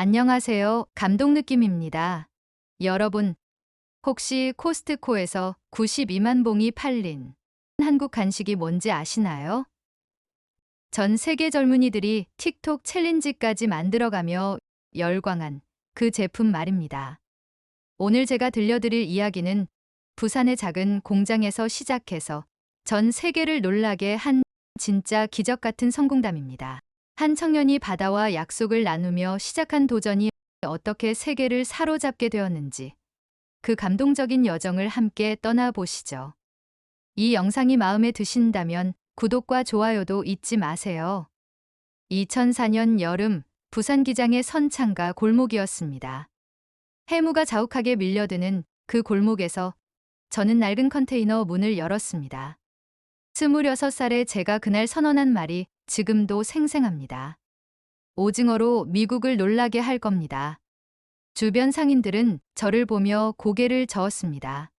안녕하세요. 감독느낌입니다. 여러분, 혹시 코스트코에서 92만 봉이 팔린 한국 간식이 뭔지 아시나요? 전 세계 젊은이들이 틱톡 챌린지까지 만들어가며 열광한 그 제품 말입니다. 오늘 제가 들려드릴 이야기는 부산의 작은 공장에서 시작해서 전 세계를 놀라게 한 진짜 기적 같은 성공담입니다. 한 청년이 바다와 약속을 나누며 시작한 도전이 어떻게 세계를 사로잡게 되었는지 그 감동적인 여정을 함께 떠나보시죠. 이 영상이 마음에 드신다면 구독과 좋아요도 잊지 마세요. 2004년 여름 부산 기장의 선창가 골목이었습니다. 해무가 자욱하게 밀려드는 그 골목에서 저는 낡은 컨테이너 문을 열었습니다. 26살의 제가 그날 선언한 말이 지금도 생생합니다. 오징어로 미국을 놀라게 할 겁니다. 주변 상인들은 저를 보며 고개를 저었습니다.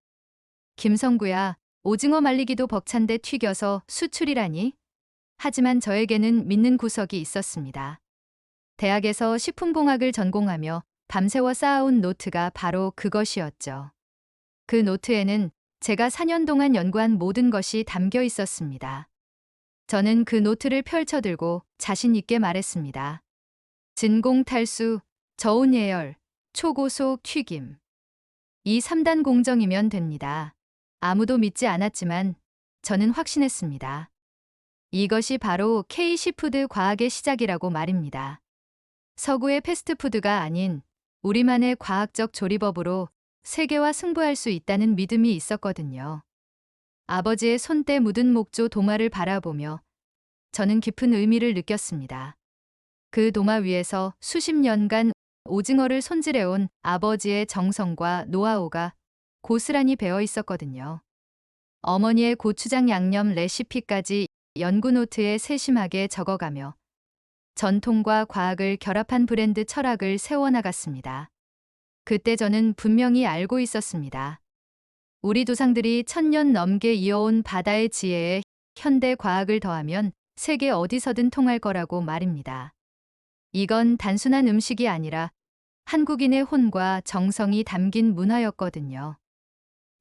김성구야, 오징어 말리기도 벅찬데 튀겨서 수출이라니? 하지만 저에게는 믿는 구석이 있었습니다. 대학에서 식품공학을 전공하며 밤새워 쌓아온 노트가 바로 그것이었죠. 그 노트에는 제가 4년 동안 연구한 모든 것이 담겨 있었습니다. 저는 그 노트를 펼쳐들고 자신 있게 말했습니다. 진공 탈수, 저온 예열, 초고속 튀김. 이 3단 공정이면 됩니다. 아무도 믿지 않았지만 저는 확신했습니다. 이것이 바로 K시푸드 과학의 시작이라고 말입니다. 서구의 패스트푸드가 아닌 우리만의 과학적 조리법으로 세계와 승부할 수 있다는 믿음이 있었거든요. 아버지의 손때 묻은 목조 도마를 바라보며 저는 깊은 의미를 느꼈습니다. 그 도마 위에서 수십 년간 오징어를 손질해온 아버지의 정성과 노하우가 고스란히 배어 있었거든요. 어머니의 고추장 양념 레시피까지 연구 노트에 세심하게 적어가며 전통과 과학을 결합한 브랜드 철학을 세워나갔습니다. 그때 저는 분명히 알고 있었습니다. 우리 조상들이 1000년 넘게 이어온 바다의 지혜에 현대 과학을 더하면 세계 어디서든 통할 거라고 말입니다. 이건 단순한 음식이 아니라 한국인의 혼과 정성이 담긴 문화였거든요.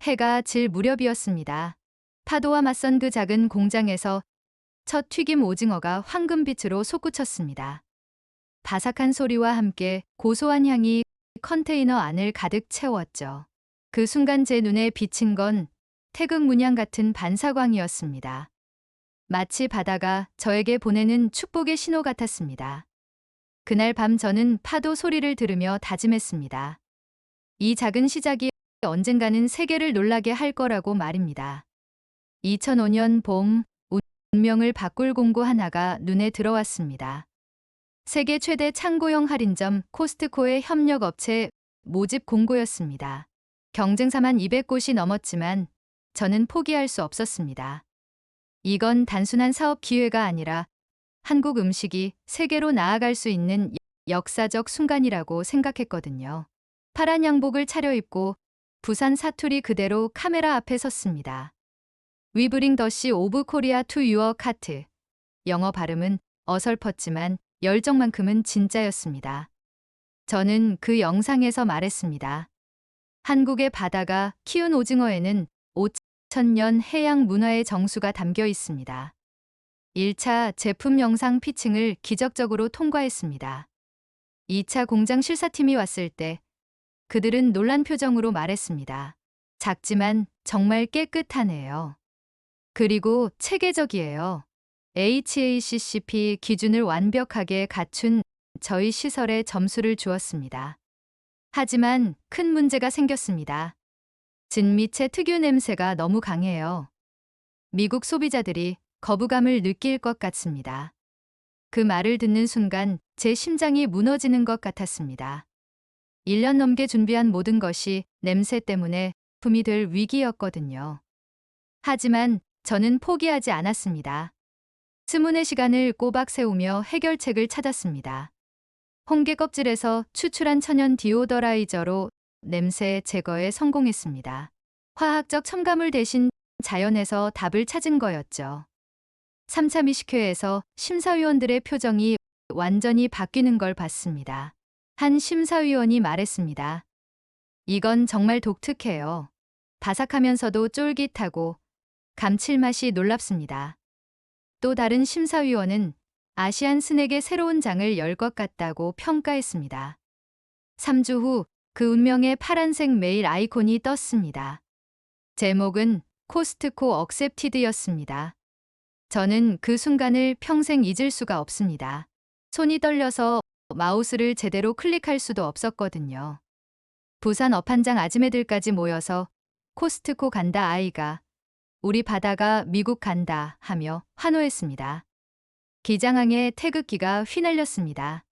해가 질 무렵이었습니다. 파도와 맞선 그 작은 공장에서 첫 튀김 오징어가 황금빛으로 솟구쳤습니다. 바삭한 소리와 함께 고소한 향이 컨테이너 안을 가득 채웠죠. 그 순간 제 눈에 비친 건 태극 문양 같은 반사광이었습니다. 마치 바다가 저에게 보내는 축복의 신호 같았습니다. 그날 밤 저는 파도 소리를 들으며 다짐했습니다. 이 작은 시작이 언젠가는 세계를 놀라게 할 거라고 말입니다. 2005년 봄, 운명을 바꿀 공고 하나가 눈에 들어왔습니다. 세계 최대 창고형 할인점 코스트코의 협력업체 모집 공고였습니다. 경쟁사만 200곳이 넘었지만 저는 포기할 수 없었습니다. 이건 단순한 사업 기회가 아니라 한국 음식이 세계로 나아갈 수 있는 역사적 순간이라고 생각했거든요. 파란 양복을 차려입고 부산 사투리 그대로 카메라 앞에 섰습니다. We bring the sea of Korea to your cart. 영어 발음은 어설펐지만 열정만큼은 진짜였습니다. 저는 그 영상에서 말했습니다. 한국의 바다가 키운 오징어에는 5000년 해양 문화의 정수가 담겨 있습니다. 1차 제품 영상 피칭을 기적적으로 통과했습니다. 2차 공장 실사팀이 왔을 때 그들은 놀란 표정으로 말했습니다. 작지만 정말 깨끗하네요. 그리고 체계적이에요. HACCP 기준을 완벽하게 갖춘 저희 시설에 점수를 주었습니다. 하지만 큰 문제가 생겼습니다. 진미채 특유 냄새가 너무 강해요. 미국 소비자들이 거부감을 느낄 것 같습니다. 그 말을 듣는 순간 제 심장이 무너지는 것 같았습니다. 1년 넘게 준비한 모든 것이 냄새 때문에 품이 될 위기였거든요. 하지만 저는 포기하지 않았습니다. 스문의 시간을 꼬박 세우며 해결책을 찾았습니다. 홍게 껍질에서 추출한 천연 디오더라이저로 냄새 제거에 성공했습니다. 화학적 첨가물 대신 자연에서 답을 찾은 거였죠. 3차 미식회에서 심사위원들의 표정이 완전히 바뀌는 걸 봤습니다. 한 심사위원이 말했습니다. 이건 정말 독특해요. 바삭하면서도 쫄깃하고 감칠맛이 놀랍습니다. 또 다른 심사위원은 아시안 스낵의 새로운 장을 열 것 같다고 평가했습니다. 3주 후 그 운명의 파란색 메일 아이콘이 떴습니다. 제목은 코스트코 억셉티드였습니다. 저는 그 순간을 평생 잊을 수가 없습니다. 손이 떨려서 마우스를 제대로 클릭할 수도 없었거든요. 부산 어판장 아줌매들까지 모여서 코스트코 간다 아이가, 우리 바다가 미국 간다 하며 환호했습니다. 기장항에 태극기가 휘날렸습니다.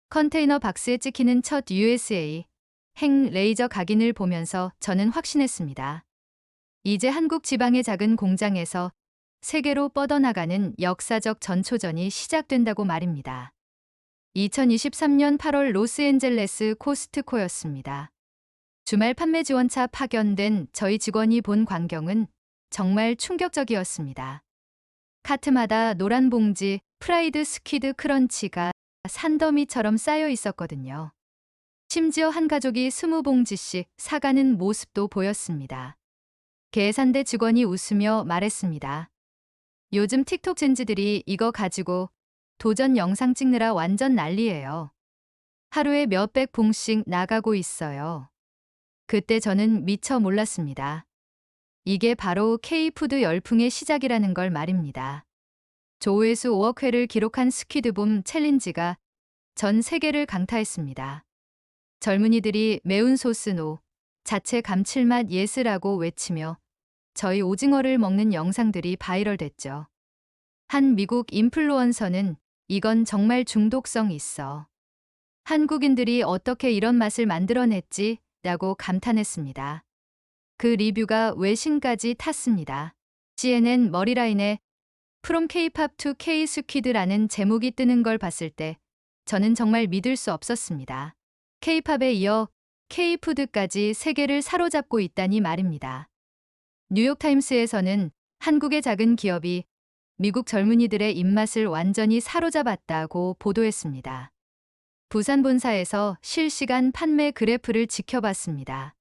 컨테이너 박스에 찍히는 첫 USA 핵 레이저 각인을 보면서 저는 확신했습니다. 이제 한국 지방의 작은 공장에서 세계로 뻗어나가는 역사적 전초전이 시작된다고 말입니다. 2023년 8월 로스앤젤레스 코스트코였습니다. 주말 판매 지원차 파견된 저희 직원이 본 광경은 정말 충격적이었습니다. 카트마다 노란 봉지 프라이드 스퀴드 크런치가 산더미처럼 쌓여 있었거든요. 심지어 한 가족이 20봉지씩 사가는 모습도 보였습니다. 계산대 직원이 웃으며 말했습니다. 요즘 틱톡 젠지들이 이거 가지고 도전 영상 찍느라 완전 난리예요. 하루에 몇백 봉씩 나가고 있어요. 그때 저는 미처 몰랐습니다. 이게 바로 K푸드 열풍의 시작이라는 걸 말입니다. 조회수 5억 회를 기록한 스퀴드붐 챌린지가 전 세계를 강타했습니다. 젊은이들이 매운 소스 노, 자체 감칠맛 예스라고 외치며 저희 오징어를 먹는 영상들이 바이럴됐죠. 한 미국 인플루언서는 이건 정말 중독성 있어. 한국인들이 어떻게 이런 맛을 만들어냈지? 라고 감탄했습니다. 그 리뷰가 외신까지 탔습니다. CNN 머리라인에 From K-pop to K-Squid라는 제목이 뜨는 걸 봤을 때 저는 정말 믿을 수 없었습니다. K-팝에 이어 K-푸드까지 세계를 사로잡고 있다니 말입니다. 뉴욕타임스에서는 한국의 작은 기업이 미국 젊은이들의 입맛을 완전히 사로잡았다고 보도했습니다. 부산 본사에서 실시간 판매 그래프를 지켜봤습니다.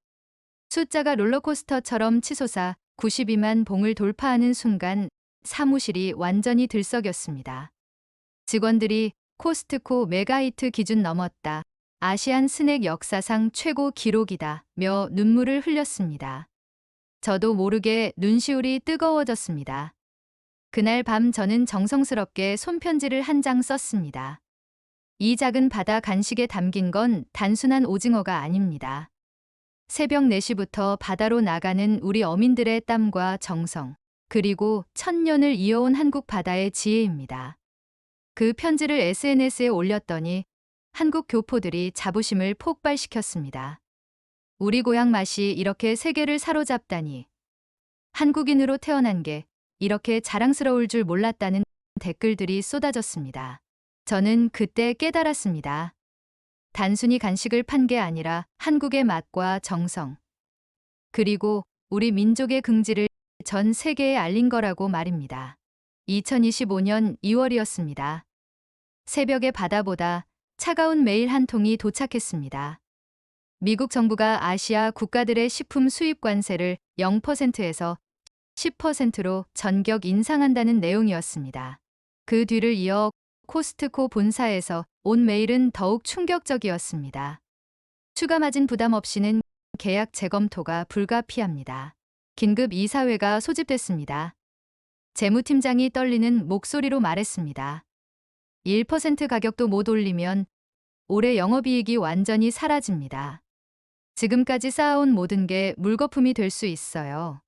숫자가 롤러코스터처럼 치솟아 92만 봉을 돌파하는 순간 사무실이 완전히 들썩였습니다. 직원들이 코스트코 메가히트 기준 넘었다. 아시안 스낵 역사상 최고 기록이다. 며 눈물을 흘렸습니다. 저도 모르게 눈시울이 뜨거워졌습니다. 그날 밤 저는 정성스럽게 손편지를 한 장 썼습니다. 이 작은 바다 간식에 담긴 건 단순한 오징어가 아닙니다. 새벽 4시부터 바다로 나가는 우리 어민들의 땀과 정성, 그리고 천년을 이어온 한국 바다의 지혜입니다. 그 편지를 SNS에 올렸더니 한국 교포들이 자부심을 폭발시켰습니다. 우리 고향 맛이 이렇게 세계를 사로잡다니. 한국인으로 태어난 게 이렇게 자랑스러울 줄 몰랐다는 댓글들이 쏟아졌습니다. 저는 그때 깨달았습니다. 단순히 간식을 판 게 아니라 한국의 맛과 정성, 그리고 우리 민족의 긍지를 전 세계에 알린 거라고 말입니다. 2025년 2월이었습니다. 새벽의 바다보다 차가운 메일 한 통이 도착했습니다. 미국 정부가 아시아 국가들의 식품 수입 관세를 0%에서 10%로 전격 인상한다는 내용이었습니다. 그 뒤를 이어 코스트코 본사에서 온 메일은 더욱 충격적이었습니다. 추가 마진 부담 없이는 계약 재검토가 불가피합니다. 긴급 이사회가 소집됐습니다. 재무팀장이 떨리는 목소리로 말했습니다. 1% 가격도 못 올리면 올해 영업이익이 완전히 사라집니다. 지금까지 쌓아온 모든 게 물거품이 될 수 있어요.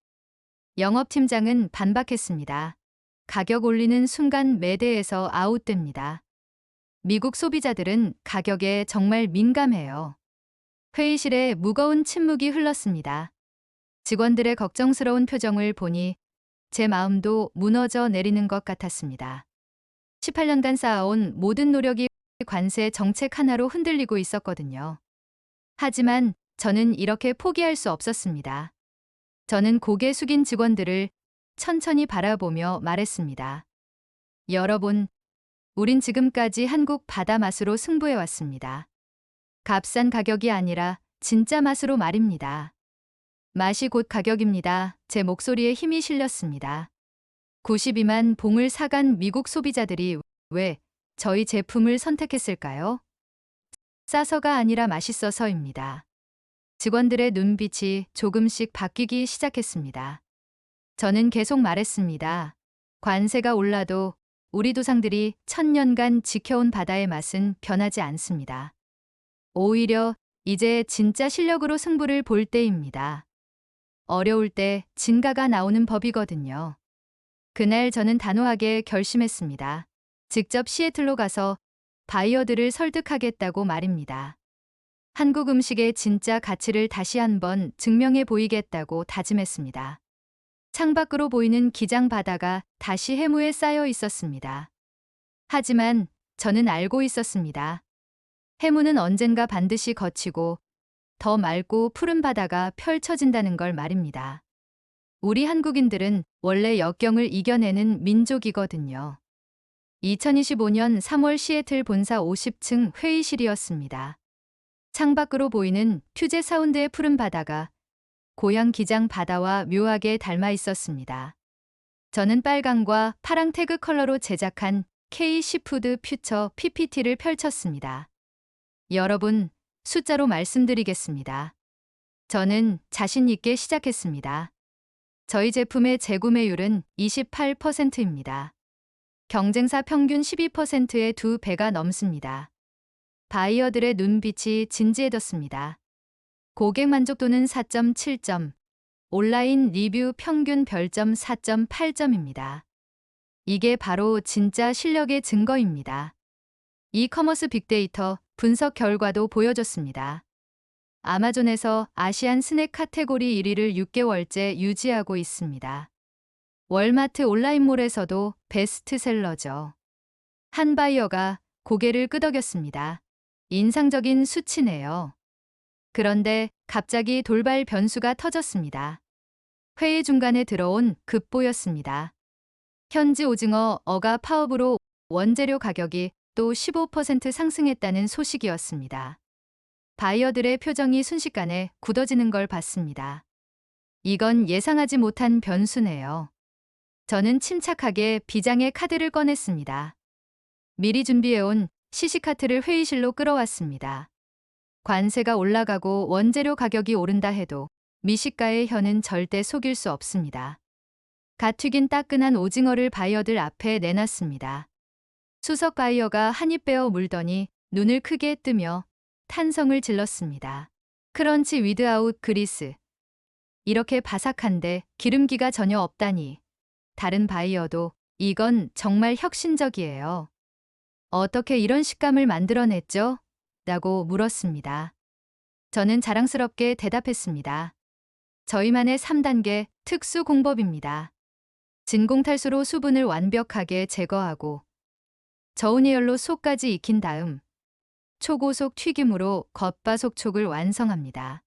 영업팀장은 반박했습니다. 가격 올리는 순간 매대에서 아웃됩니다. 미국 소비자들은 가격에 정말 민감해요. 회의실에 무거운 침묵이 흘렀습니다. 직원들의 걱정스러운 표정을 보니 제 마음도 무너져 내리는 것 같았습니다. 18년간 쌓아온 모든 노력이 관세 정책 하나로 흔들리고 있었거든요. 하지만 저는 이렇게 포기할 수 없었습니다. 저는 고개 숙인 직원들을 천천히 바라보며 말했습니다. 여러분, 우린 지금까지 한국 바다 맛으로 승부해왔습니다. 값싼 가격이 아니라 진짜 맛으로 말입니다. 맛이 곧 가격입니다. 제 목소리에 힘이 실렸습니다. 92만 봉을 사간 미국 소비자들이 왜 저희 제품을 선택했을까요? 싸서가 아니라 맛있어서입니다. 직원들의 눈빛이 조금씩 바뀌기 시작했습니다. 저는 계속 말했습니다. 관세가 올라도 우리 조상들이 1000년간 지켜온 바다의 맛은 변하지 않습니다. 오히려 이제 진짜 실력으로 승부를 볼 때입니다. 어려울 때 진가가 나오는 법이거든요. 그날 저는 단호하게 결심했습니다. 직접 시애틀로 가서 바이어들을 설득하겠다고 말입니다. 한국 음식의 진짜 가치를 다시 한번 증명해 보이겠다고 다짐했습니다. 창밖으로 보이는 기장 바다가 다시 해무에 쌓여 있었습니다. 하지만 저는 알고 있었습니다. 해무는 언젠가 반드시 거치고 더 맑고 푸른 바다가 펼쳐진다는 걸 말입니다. 우리 한국인들은 원래 역경을 이겨내는 민족이거든요. 2025년 3월 시애틀 본사 50층 회의실이었습니다. 창밖으로 보이는 퓨제 사운드의 푸른 바다가 고향 기장 바다와 묘하게 닮아 있었습니다. 저는 빨강과 파랑 태그 컬러로 제작한 K-시푸드 퓨처 PPT를 펼쳤습니다. 여러분, 숫자로 말씀드리겠습니다. 저는 자신 있게 시작했습니다. 저희 제품의 재구매율은 28%입니다. 경쟁사 평균 12%의 2배가 넘습니다. 바이어들의 눈빛이 진지해졌습니다. 고객 만족도는 4.7점, 온라인 리뷰 평균 별점 4.8점입니다. 이게 바로 진짜 실력의 증거입니다. 이커머스 빅데이터 분석 결과도 보여줬습니다. 아마존에서 아시안 스낵 카테고리 1위를 6개월째 유지하고 있습니다. 월마트 온라인몰에서도 베스트셀러죠. 한 바이어가 고개를 끄덕였습니다. 인상적인 수치네요. 그런데 갑자기 돌발 변수가 터졌습니다. 회의 중간에 들어온 급보였습니다. 현지 오징어 어가 파업으로 원재료 가격이 또 15% 상승했다는 소식이었습니다. 바이어들의 표정이 순식간에 굳어지는 걸 봤습니다. 이건 예상하지 못한 변수네요. 저는 침착하게 비장의 카드를 꺼냈습니다. 미리 준비해온 시시카트를 회의실로 끌어왔습니다. 관세가 올라가고 원재료 가격이 오른다 해도 미식가의 혀는 절대 속일 수 없습니다. 갓 튀긴 따끈한 오징어를 바이어들 앞에 내놨습니다. 수석 바이어가 한입 베어 물더니 눈을 크게 뜨며 탄성을 질렀습니다. 크런치 위드아웃 그리스. 이렇게 바삭한데 기름기가 전혀 없다니. 다른 바이어도 이건 정말 혁신적이에요. 어떻게 이런 식감을 만들어냈죠? 라고 물었습니다. 저는 자랑스럽게 대답했습니다. 저희만의 3단계 특수 공법입니다. 진공탈수로 수분을 완벽하게 제거하고 저온이열로 속까지 익힌 다음 초고속 튀김으로 겉바속촉을 완성합니다.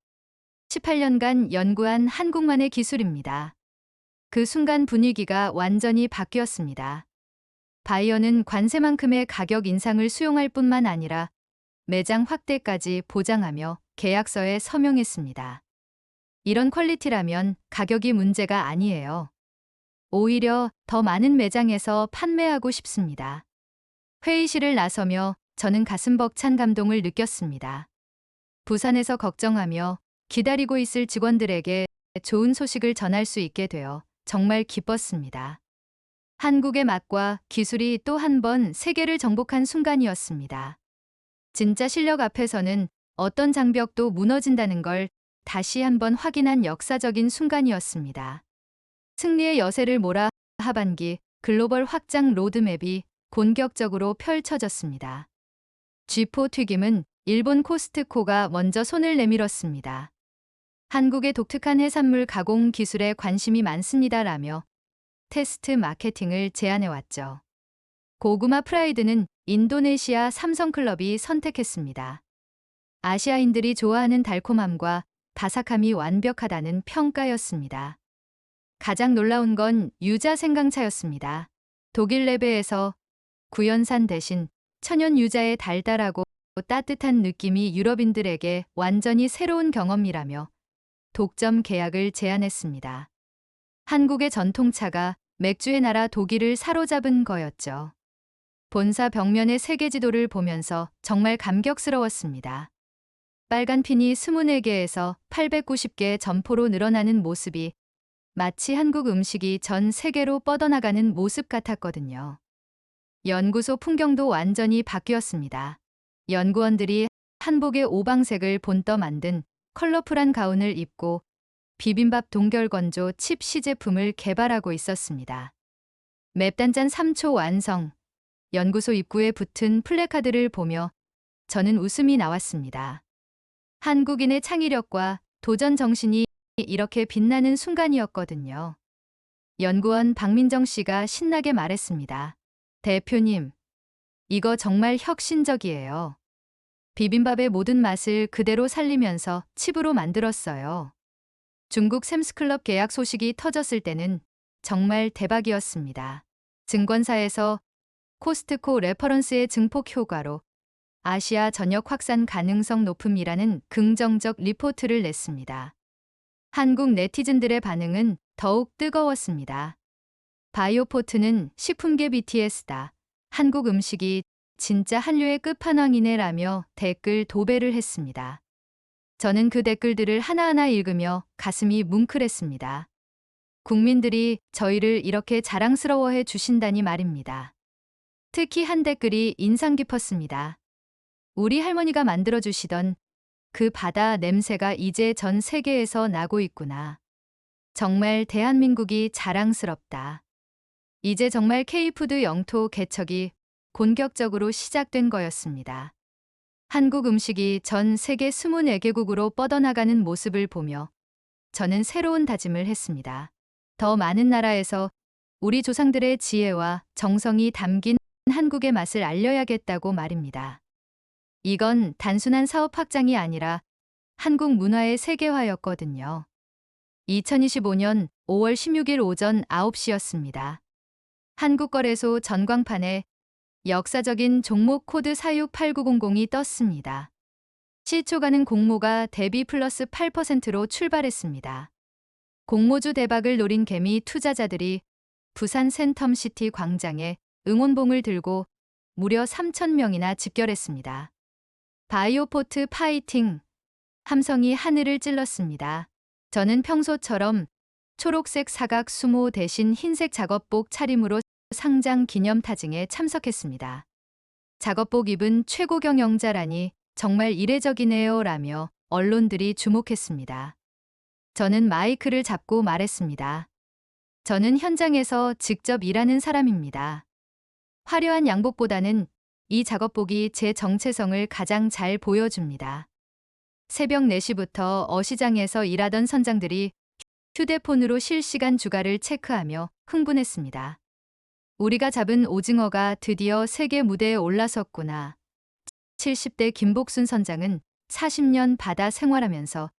18년간 연구한 한국만의 기술입니다. 그 순간 분위기가 완전히 바뀌었습니다. 바이어는 관세만큼의 가격 인상을 수용할 뿐만 아니라 매장 확대까지 보장하며 계약서에 서명했습니다. 이런 퀄리티라면 가격이 문제가 아니에요. 오히려 더 많은 매장에서 판매하고 싶습니다. 회의실을 나서며 저는 가슴 벅찬 감동을 느꼈습니다. 부산에서 걱정하며 기다리고 있을 직원들에게 좋은 소식을 전할 수 있게 되어 정말 기뻤습니다. 한국의 맛과 기술이 또 한 번 세계를 정복한 순간이었습니다. 진짜 실력 앞에서는 어떤 장벽도 무너진다는 걸 다시 한번 확인한 역사적인 순간이었습니다. 승리의 여세를 몰아 하반기 글로벌 확장 로드맵이 본격적으로 펼쳐졌습니다. G4 튀김은 일본 코스트코가 먼저 손을 내밀었습니다. 한국의 독특한 해산물 가공 기술에 관심이 많습니다라며 테스트 마케팅을 제안해왔죠. 고구마 프라이드는 인도네시아 삼성클럽이 선택했습니다. 아시아인들이 좋아하는 달콤함과 바삭함이 완벽하다는 평가였습니다. 가장 놀라운 건 유자 생강차였습니다. 독일 레베에서 구연산 대신 천연 유자의 달달하고 따뜻한 느낌이 유럽인들에게 완전히 새로운 경험이라며 독점 계약을 제안했습니다. 한국의 전통차가 맥주의 나라 독일을 사로잡은 거였죠. 본사 벽면의 세계 지도를 보면서 정말 감격스러웠습니다. 빨간 핀이 24개에서 890개 점포로 늘어나는 모습이 마치 한국 음식이 전 세계로 뻗어나가는 모습 같았거든요. 연구소 풍경도 완전히 바뀌었습니다. 연구원들이 한복의 오방색을 본떠 만든 컬러풀한 가운을 입고 비빔밥 동결건조 칩 시제품을 개발하고 있었습니다. 맵단짠 3초 완성. 연구소 입구에 붙은 플래카드를 보며 저는 웃음이 나왔습니다. 한국인의 창의력과 도전 정신이 이렇게 빛나는 순간이었거든요. 연구원 박민정 씨가 신나게 말했습니다. 대표님, 이거 정말 혁신적이에요. 비빔밥의 모든 맛을 그대로 살리면서 칩으로 만들었어요. 중국 샘스클럽 계약 소식이 터졌을 때는 정말 대박이었습니다. 증권사에서 코스트코 레퍼런스의 증폭 효과로 아시아 전역 확산 가능성 높음이라는 긍정적 리포트를 냈습니다. 한국 네티즌들의 반응은 더욱 뜨거웠습니다. 바이오포트는 식품계 BTS다. 한국 음식이 진짜 한류의 끝판왕이네라며 댓글 도배를 했습니다. 저는 그 댓글들을 하나하나 읽으며 가슴이 뭉클했습니다. 국민들이 저희를 이렇게 자랑스러워해 주신다니 말입니다. 특히 한 댓글이 인상 깊었습니다. 우리 할머니가 만들어주시던 그 바다 냄새가 이제 전 세계에서 나고 있구나. 정말 대한민국이 자랑스럽다. 이제 정말 K푸드 영토 개척이 본격적으로 시작된 거였습니다. 한국 음식이 전 세계 24개국으로 뻗어나가는 모습을 보며 저는 새로운 다짐을 했습니다. 더 많은 나라에서 우리 조상들의 지혜와 정성이 담긴 한국의 맛을 알려야겠다고 말입니다. 이건 단순한 사업 확장이 아니라 한국 문화의 세계화였거든요. 2025년 5월 16일 오전 9시였습니다. 한국거래소 전광판에 역사적인 종목 코드 468900이 떴습니다. 시초가는 공모가 대비 플러스 8%로 출발했습니다. 공모주 대박을 노린 개미 투자자들이 부산 센텀시티 광장에 응원봉을 들고 무려 3,000명이나 집결했습니다. 바이오포트 파이팅! 함성이 하늘을 찔렀습니다. 저는 평소처럼 초록색 사각 수모 대신 흰색 작업복 차림으로 상장 기념 타징에 참석했습니다. 작업복 입은 최고 경영자라니 정말 이례적이네요 라며 언론들이 주목했습니다. 저는 마이크를 잡고 말했습니다. 저는 현장에서 직접 일하는 사람입니다. 화려한 양복보다는 이 작업복이 제 정체성을 가장 잘 보여줍니다. 새벽 4시부터 어시장에서 일하던 선장들이 휴대폰으로 실시간 주가를 체크하며 흥분했습니다. 우리가 잡은 오징어가 드디어 세계 무대에 올라섰구나. 70대 김복순 선장은 40년 바다 생활하면서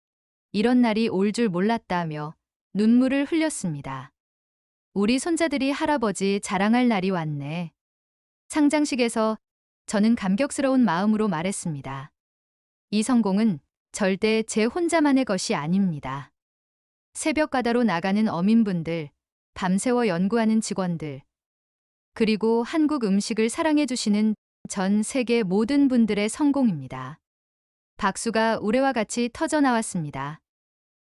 이런 날이 올 줄 몰랐다며 눈물을 흘렸습니다. 우리 손자들이 할아버지 자랑할 날이 왔네. 상장식에서 저는 감격스러운 마음으로 말했습니다. 이 성공은 절대 제 혼자만의 것이 아닙니다. 새벽 바다로 나가는 어민분들, 밤새워 연구하는 직원들, 그리고 한국 음식을 사랑해주시는 전 세계 모든 분들의 성공입니다. 박수가 우레와 같이 터져나왔습니다.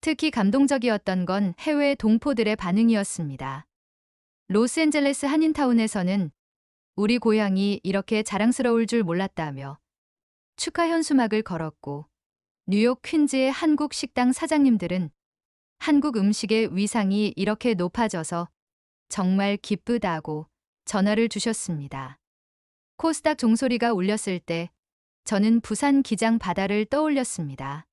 특히 감동적이었던 건 해외 동포들의 반응이었습니다. 로스앤젤레스 한인타운에서는 우리 고향이 이렇게 자랑스러울 줄 몰랐다며 축하 현수막을 걸었고, 뉴욕 퀸즈의 한국 식당 사장님들은 한국 음식의 위상이 이렇게 높아져서 정말 기쁘다고 전화를 주셨습니다. 코스닥 종소리가 울렸을 때 저는 부산 기장 바다를 떠올렸습니다.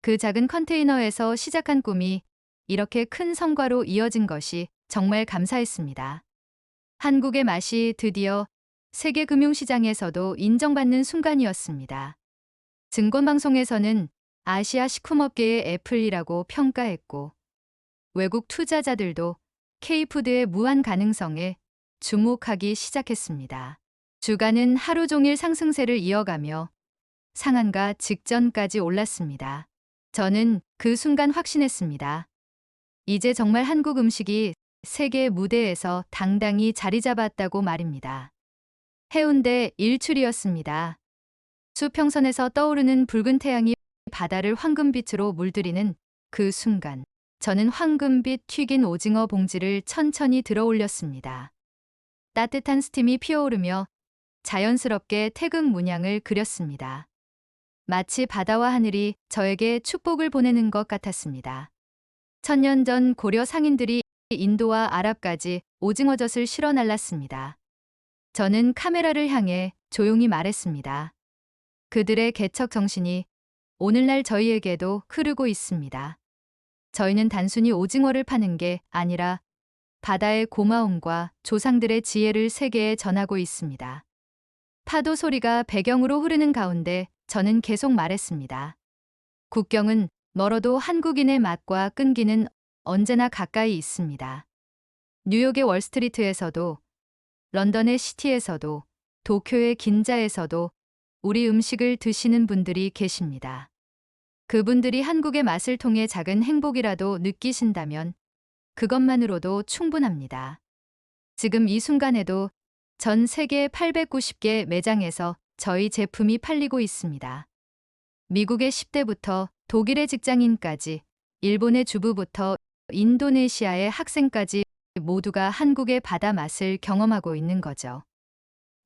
그 작은 컨테이너에서 시작한 꿈이 이렇게 큰 성과로 이어진 것이 정말 감사했습니다. 한국의 맛이 드디어 세계 금융시장에서도 인정받는 순간이었습니다. 증권방송에서는 아시아 식품업계의 애플이라고 평가했고, 외국 투자자들도 K푸드의 무한 가능성에 주목하기 시작했습니다. 주가는 하루 종일 상승세를 이어가며 상한가 직전까지 올랐습니다. 저는 그 순간 확신했습니다. 이제 정말 한국 음식이 세계 무대에서 당당히 자리 잡았다고 말입니다. 해운대 일출이었습니다. 수평선에서 떠오르는 붉은 태양이 바다를 황금빛으로 물들이는 그 순간, 저는 황금빛 튀긴 오징어 봉지를 천천히 들어 올렸습니다. 따뜻한 스팀이 피어오르며 자연스럽게 태극 문양을 그렸습니다. 마치 바다와 하늘이 저에게 축복을 보내는 것 같았습니다. 1000년 전 고려 상인들이 인도와 아랍까지 오징어젓을 실어 날랐습니다. 저는 카메라를 향해 조용히 말했습니다. 그들의 개척 정신이 오늘날 저희에게도 흐르고 있습니다. 저희는 단순히 오징어를 파는 게 아니라 바다의 고마움과 조상들의 지혜를 세계에 전하고 있습니다. 파도 소리가 배경으로 흐르는 가운데 저는 계속 말했습니다. 국경은 멀어도 한국인의 맛과 끈기는 언제나 가까이 있습니다. 뉴욕의 월스트리트에서도, 런던의 시티에서도, 도쿄의 긴자에서도 우리 음식을 드시는 분들이 계십니다. 그분들이 한국의 맛을 통해 작은 행복이라도 느끼신다면 그것만으로도 충분합니다. 지금 이 순간에도 전 세계 890개 매장에서 저희 제품이 팔리고 있습니다. 미국의 10대부터 독일의 직장인까지, 일본의 주부부터 인도네시아의 학생까지 모두가 한국의 바다 맛을 경험하고 있는 거죠.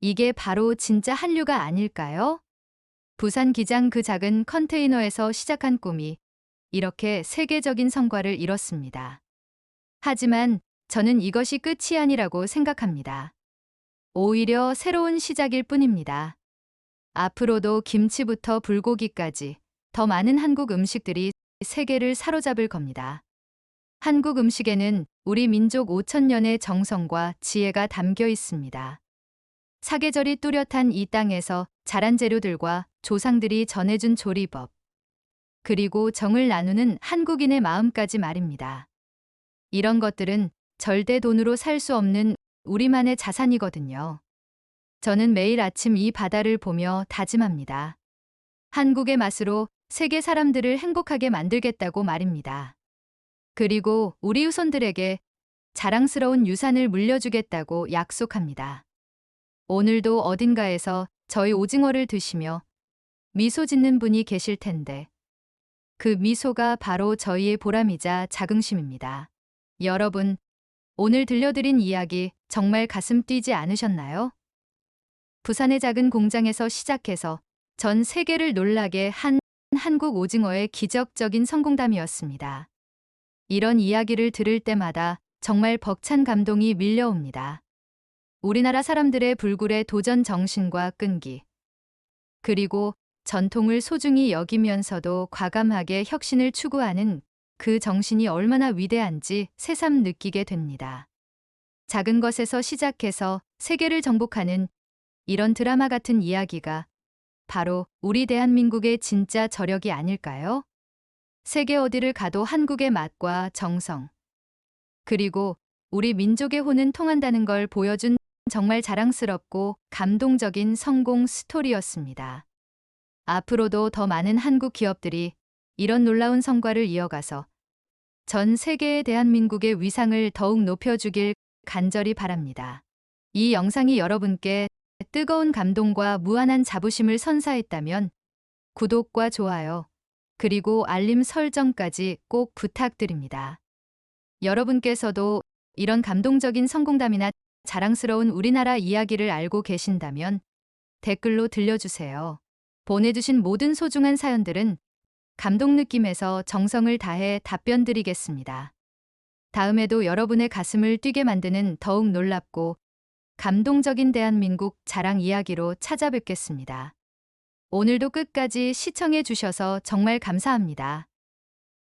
이게 바로 진짜 한류가 아닐까요? 부산 기장 그 작은 컨테이너에서 시작한 꿈이 이렇게 세계적인 성과를 이뤘습니다. 하지만 저는 이것이 끝이 아니라고 생각합니다. 오히려 새로운 시작일 뿐입니다. 앞으로도 김치부터 불고기까지 더 많은 한국 음식들이 세계를 사로잡을 겁니다. 한국 음식에는 우리 민족 5000년의 정성과 지혜가 담겨 있습니다. 사계절이 뚜렷한 이 땅에서 자란 재료들과 조상들이 전해준 조리법, 그리고 정을 나누는 한국인의 마음까지 말입니다. 이런 것들은 절대 돈으로 살 수 없는 우리만의 자산이거든요. 저는 매일 아침 이 바다를 보며 다짐합니다. 한국의 맛으로 세계 사람들을 행복하게 만들겠다고 말입니다. 그리고 우리 후손들에게 자랑스러운 유산을 물려주겠다고 약속합니다. 오늘도 어딘가에서 저희 오징어를 드시며 미소 짓는 분이 계실 텐데 그 미소가 바로 저희의 보람이자 자긍심입니다. 여러분, 오늘 들려드린 이야기 정말 가슴 뛰지 않으셨나요? 부산의 작은 공장에서 시작해서 전 세계를 놀라게 한 한국 오징어의 기적적인 성공담이었습니다. 이런 이야기를 들을 때마다 정말 벅찬 감동이 밀려옵니다. 우리나라 사람들의 불굴의 도전 정신과 끈기, 그리고 전통을 소중히 여기면서도 과감하게 혁신을 추구하는 그 정신이 얼마나 위대한지 새삼 느끼게 됩니다. 작은 것에서 시작해서 세계를 정복하는 이런 드라마 같은 이야기가 바로 우리 대한민국의 진짜 저력이 아닐까요? 세계 어디를 가도 한국의 맛과 정성, 그리고 우리 민족의 혼은 통한다는 걸 보여준 정말 자랑스럽고 감동적인 성공 스토리였습니다. 앞으로도 더 많은 한국 기업들이 이런 놀라운 성과를 이어가서 전 세계의 대한민국의 위상을 더욱 높여주길 간절히 바랍니다. 이 영상이 여러분께 뜨거운 감동과 무한한 자부심을 선사했다면 구독과 좋아요, 그리고 알림 설정까지 꼭 부탁드립니다. 여러분께서도 이런 감동적인 성공담이나 자랑스러운 우리나라 이야기를 알고 계신다면 댓글로 들려주세요. 보내주신 모든 소중한 사연들은 감동 느낌에서 정성을 다해 답변 드리겠습니다. 다음에도 여러분의 가슴을 뛰게 만드는 더욱 놀랍고 감동적인 대한민국 자랑 이야기로 찾아뵙겠습니다. 오늘도 끝까지 시청해 주셔서 정말 감사합니다.